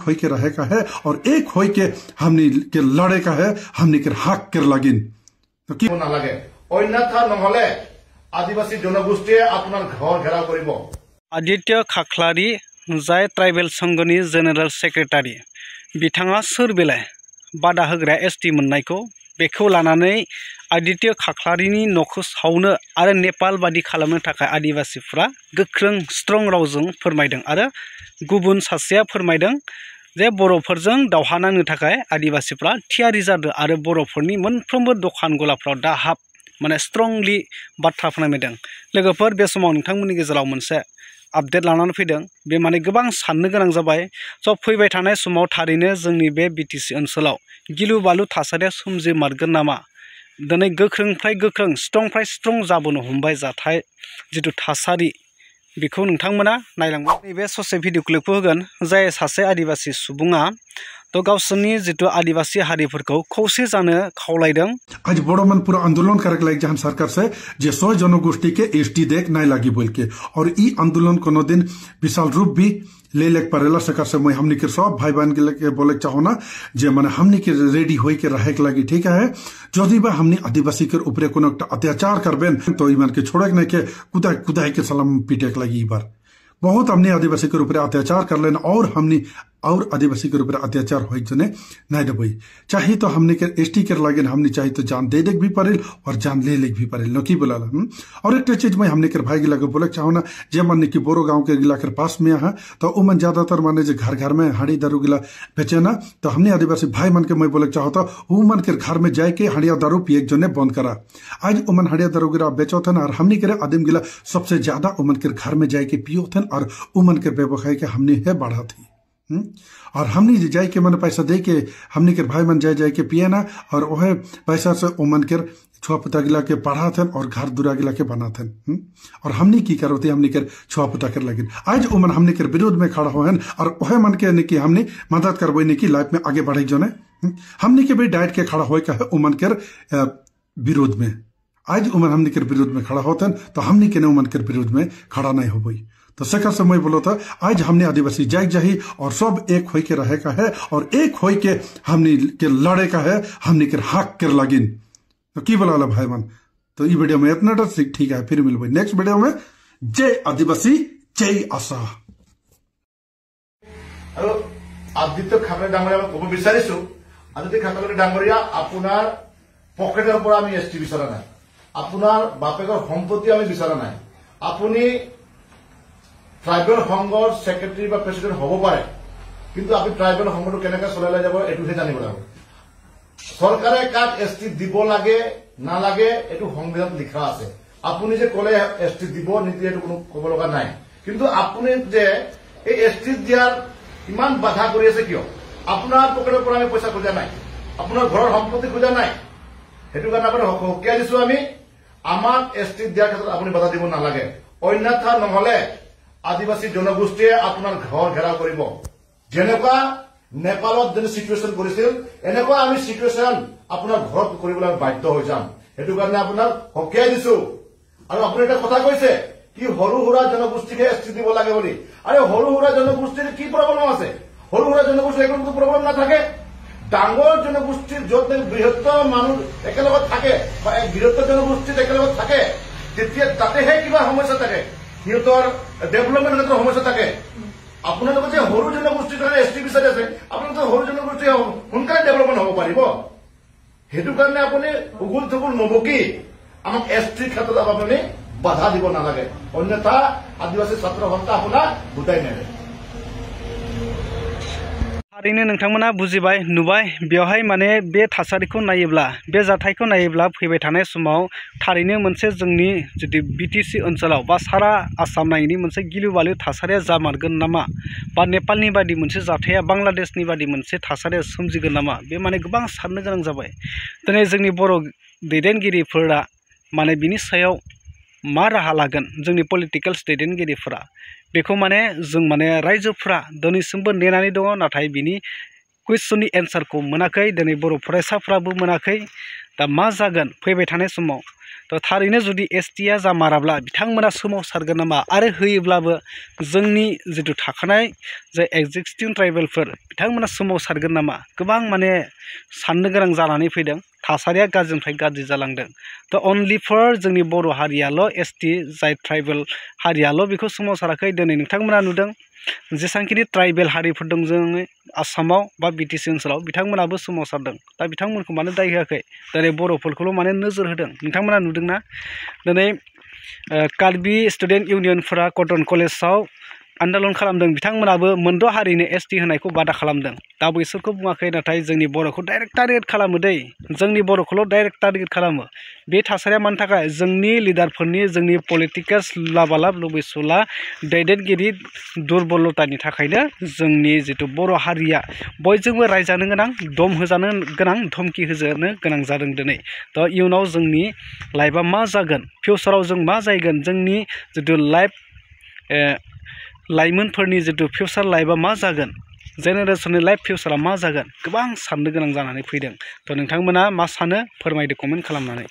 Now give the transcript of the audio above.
होई के रहे का है और एक होई के हमनी के लड़े का है, हमनी के हक के लागिन तो कि ना लगे अन्यथा নহলে आदिवासी जनगोष्ठीये आपनार घर घेराव करिब। आदित्य खाख्लारी जाय ट्राइबेल संघनि जेनेरेल सेक्रेटारि बिथाङा सोर बेलाय बादा होग्रा एसटि मोननायखौ बेखौ लानानै आदित्य खाख्लारिनि न'खौ सावनो आरो नेपाल बादि खालामनो थाखाय आदिवासीफ्रा गोख्रों स्ट्रं रावजों फोरमायदों आरो गुबुन सासेया फोरमायदों जे बर'फोरजों दावहा नांनो थाखाय आदिवासीफ्रा थियारि जादों आरो बर'फोरनि मोनफ्रोमबो दखान गलाफ्राव दा हाब माने स्ट्रंलि बाथ्रा फोरमायदों। लोगोफोर बे समाव नोंथांमोननि गेजेराव मोनसे आपडेट लानानै फैदों बे माने गोबां साननो गोनां जाबाय। स' फैबाय थानाय समाव थारैनो जोंनि बे बिटिसि ओनसोलाव गिलु बालु थासारिया सोमजिमारगोन नामा? दिनै गोख्रोंनिफ्राय गोख्रों स्ट्रंनिफ्राय स्ट्रं जाबोनो हमबाय जाथाय जिथु थासारि बेखौ नोंथांमोना नायलांबाय। नैबे ससे भिडिअ क्लिपखौ होगोन जाय सासे आदिवासी सुबुङा तो गावसोरनि जितु आदिवासी हारिफोरखौ खौसे जानो खावलायदों। आज बड़ो मन पूरा आंदोलन करे लाग जहां सरकार से जे 100 जनगोष्ठी के एसटी देख नहीं लागी बोल के और ई आंदोलन कोनो दिन विशाल रूप भी ले लेक परेला सरकार से मैं हमनी के सब भाई बहन के बोले चाहो ना जे माने हमनी के रेडी होई के रहे के लगी ठीक है। जदि बा हमनी आदिवासी के ऊपर कोनो अत्याचार करबेन तो ईमान के छोड़े नहीं के कुदाई के सलाम पीटे के लगी। ई बार बहुत हमने आदिवासी के ऊपर अत्याचार कर लेना और हमने और आदिवासी के ऊपर अत्याचार हो नहीं देबई चाहिए तो हमने के एसटी के लगे हमने चाहिए तो जान दे भी पड़ेल और जान ले भी पड़ेल न की बोला। और एक चीज में हमने के भाई गिला के बोले चाहो ना जे मन की बोरो गांव के गिला के पास में है तो वो मन ज्यादातर माने जो घर घर में हाड़ी दारू गिला बेचे ना तो हमने आदिवासी भाई मन के मैं बोले चाहो तो वो मन के घर में जाए के हड़िया दारू पिए जने बंद करा। आज उमन हड़िया दारू गिला बेचो थे और हमने के आदिम गिला सबसे ज्यादा उमन के घर में जाए के पियो थे और उमन के व्यवसाय के हमने है बढ़ा थी। और हमने जाए के मन पैसा दे के हमने के भाई मन जाए के पिए ना और वह पैसा से उमन के छुआ पुता गिला के पढ़ा थे और घर दुरा गिला के बना थे। और हमने की करोते हमने के छुआ पुता कर लगे आज उमन हमने के विरोध में खड़ा हो और वह मन के कि हमने मदद करबो नहीं कि लाइफ में आगे बढ़े जो ने हमने के भी डाइट के खड़ा हो है उमन के विरोध में। आज उमन हमने के विरोध में खड़ा होते तो हमने के उमन के विरोध में खड़ा नहीं हो गई। तो सरकार से मैं बोलो था आज हमने आदिवासी जाग जाही और सब एक होई के रहे का है और एक होई के हमने के लड़े का है, हमने के हक के लागिन तो की बोला भाई मन। तो ये वीडियो में इतना ठीक है, फिर मिलबे नेक्स्ट वीडियो में। जय आदिवासी जय आशा। আৰু আদিত্য খাকলে ডাঙৰীয়া ক'ব বিচাৰিছো আদিত্য খাকলে ডাঙৰীয়া আপোনাৰ পকেটৰ পৰা আমি এসটি বিচৰা নাই, আপোনাৰ বাপেকৰ সম্পত্তি আমি বিচৰা নাই। আপুনি ট্রাইবেল সংঘৰ সেক্রেটারি বা প্রেসিডেন্ট হব পারে কিন্তু আপনি ট্রাইবেল সংঘটো কেনেকৈ চলাই যাব এটোহে জানিব লাগিব। সরকারে কাক এসটি দিব লাগে না লাগে এটো সংবিধানত লিখা আছে। আপনি যে কলে এসটি দিব নীতি এটো কোনো কব লগা নাই, কিন্তু আপনি যে এই এসটি দিয়ার ইমান বাধা কৰি আছে কিয়? আপোনাৰ পকেটৰ পৰা আমি পইচা খোজা নাই, আপোনাৰ ঘৰৰ সম্পত্তি খোজা নাই, সেইটো কাৰণে আপুনি হকিয়াই দিছো আমি আমাক এসটি দিয়াৰ ক্ষেত্ৰত আপুনি বাধা দিব নালাগে। অন্যথা নহলে आदिवासी जनगोष्ठीये आपनार घर घेराव करिब। जेनेका नेपालत जे सिचुएशन करिছিল এনেকুৱা আমি सिचुएशन आपनार घरत কৰিবলৈ বাধ্য হৈ যাম। হেতু কাৰণে আপোনাক হকিয়াই দিছো। আৰু আপুনি এটা কথা কৈছে কি হৰু হুৰা জনগোষ্ঠীকে এসটি দিব লাগে বুলি। আরে হৰু হুৰা জনগোষ্ঠীৰ কি প্ৰব্লেম আছে? হৰু হুৰা জনগোষ্ঠীৰ একো প্ৰব্লেম নাথাকে। ডাঙৰ জনগোষ্ঠীৰ যত বৃহত্তৰ মানুহ একেলগত থাকে বা এক বৃহত্তৰ জনগোষ্ঠীত একেলগত থাকে তেতিয়া তাতেহে কিবা সমস্যা থাকে, সিহঁতৰ ডেভেলপমেন্ট ক্ষেত্ৰত সমস্যা থাকে। আপোনালোকে যে সৰু জনগোষ্ঠীৰ কাৰণে এসটি বিচাৰি আছে আপোনালোকে সৰু জনগোষ্ঠী সোনকালে ডেভেলপমেন্ট হ'ব পাৰিব। সেইটো কাৰণে আপুনি উগুল থুগুল নবকি আমাক এসটিৰ ক্ষেত্ৰত আপুনি বাধা দিব নালাগে, অন্যথা আদিবাসী ছাত্ৰ সন্থা আপোনাক গোটাই নেৰে। थारैनो नोंथांमोना बुजिबाय नुबाय बेवहाय माने बे थासारिखौ नायोब्ला बे जाथायखौ नायोब्ला फैबाय थानाय समाव थारैनो मोनसे जोंनि जुदि बिटिसि ओनसोलाव बा सारा आसाम नायनि मोनसे गिलु बालु थासारिया जामारगोन नामा बा नेपालनि बादि मोनसे जाथाया बांलादेशनि बादि मोनसे थासारिया सोमजिगोन नामा बे माने गोबां साननो गोनां जाबाय। दिनै जोंनि बर' दैदेनगिरिफोरा माने बिनि सायाव मा राहा लागोन जोंनि पलिटिकल्स दैदेनगिरिफोरा बेखौ माने जों माने रायजोफोरा दिनैसिमबो नेनानै दङ, नाथाय बिनि कुइसननि एन्सारखौ मोनाखै दिनै बर' फरायसाफ्राबो मोनाखै दा मा जागोन फैबाय थानाय समाव तो थारैनो जुदि एसटिआ जामाराब्ला बिथांमोना सोमावसारगोन नामा आरो होयोब्लाबो जोंनि जिथु थाखानाय जे एक्जिस्टिं ट्राइबेलफोर बिथांमोना सोमावसारगोन नामा गोबां माने साननो गोनां जानानै फैदों थासारिया गाज्रिनिफ्राय गाज्रि जालांदों तो अनलि फर जोंनि बर' हारियाल' एसटि जाय ट्राइबेल हारियाल' बेखौ सोमावसाराखै दिनै नोंथांमोना नुदों जेसांखिनि ट्राइबेल हारिफोर दं जोंनि आसामाव बा बिटिसि ओनसोलाव बिथांमोनाबो सोमावसारदों दा बिथांमोनखौ मानो दाय होआखै दिनै बर'फोरखौल' माने नोजोर होदों नोंथांमोना नुदोंना दिनै कार्बि स्टुडेन्ट इउनियनफोरा कटन कलेजाव आन्दलन खालामदों बिथांमोनाबो मोनद' हारिनो एसटि होनायखौ बादा खालामदों दा बैसोरखौ बुङाखै नाथाय जोंनि बर'खौ डाइरेक्ट टारगेट खालामो दै जोंनि बर'खौल' डाइरेक्ट टारगेट खालामो बे थासारिया मानि थाखाय जोंनि लिडारफोरनि जोंनि पलिटिकेल्स लाबालाब लुबैसुला दैदेनगिरि दुरबलतानि थाखायनो जोंनि जिथु बर' हारिया बयजोंबो रायजानो गोनां दम होजानो गोनां धमकि होजानो गोनां जादों दिनै थ' इयुनाव जोंनि लाइफआ मा जागोन फिउचाराव जों मा जाहैगोन जोंनि जिथु लाइमोनफोरनि जिथु फिउचार लाइफआ मा जागोन जेनेरेसननि लाइफ फिउचारा मा जागोन गोबां साननो गोनां जानानै फैदों थ' नोंथांमोना मा सानो फोरमायदो कमेन्ट खालामनानै।